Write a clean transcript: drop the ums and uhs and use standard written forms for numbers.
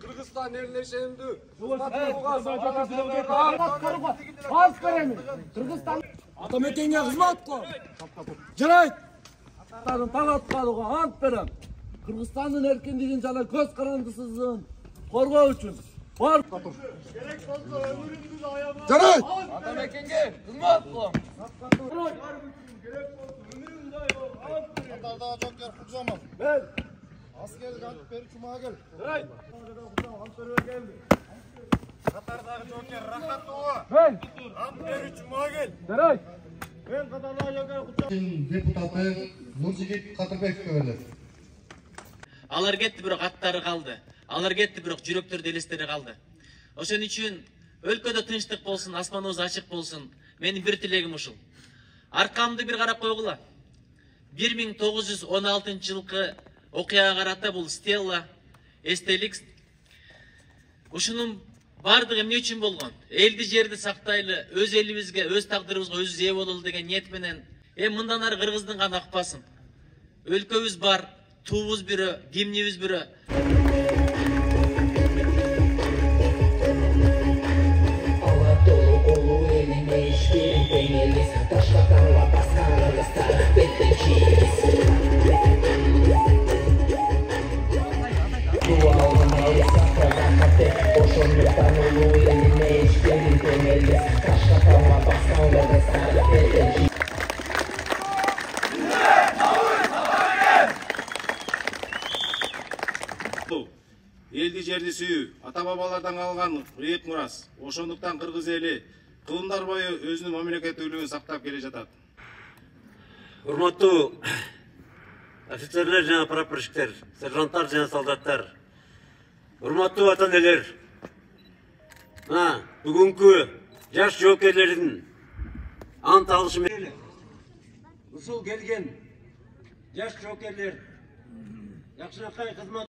Kırgızistan yerleşendi. Kırgızistan Atamekenge hizmet kıl. Жарайт. Talatkalığa ant berem. Kırgızstan'ın erkinliğin jana göz karandısızlığın korgoo üçün бар. Жарайт. Atamekenge hizmet kıl. Katarda Joker Kutzaman. Ben. Askerlik Antperi Çumagel. Жарайт. Katarдағы Joker Rahat Oğa. Ben. Antperi Çumagel. Жарайт. Ben Katarдағы Joker Kutzaman. Депутаты Нуржигит Кадырбековке берилет. Алар кетти, бирок аттары калды. Алар кетти, бирок жүрөктөрдө элестери калды. Ошон үчүн өлкөдө тынчтык болсун, асманыбыз ачык болсун. Менин бир тилегим ушул. Аркамды бир карап койгула. 1916-жылкы окуяга карата бул стелла, эстелик. Ушунун бардыгы эмне үчүн болгон? Элди жерди сактайлы, өз элибизге, өз тагдырыбызга өзүбүз ээ бололу деген ниет менен. Мындан ары кыргыздын гана акпасын. Өлкөбүз бар, туубуз бирөө, гимнибиз бирөө. Элди жерди сүйүү, ата-бабалардан калган ыйык мурас. Ошондуктан кыргыз эли кылымдар бою өзүнүн мамлекеттүүлүгүн сактап келе жатат. Урматтуу офицерлер жана прапорщиктер, сержанттар жана солдаттар, урматтуу ата-энелер, бүгүнкү жаш жоокерлердин ант алышы менен ушул келген жаш жоокерлер жакшыракай кызмат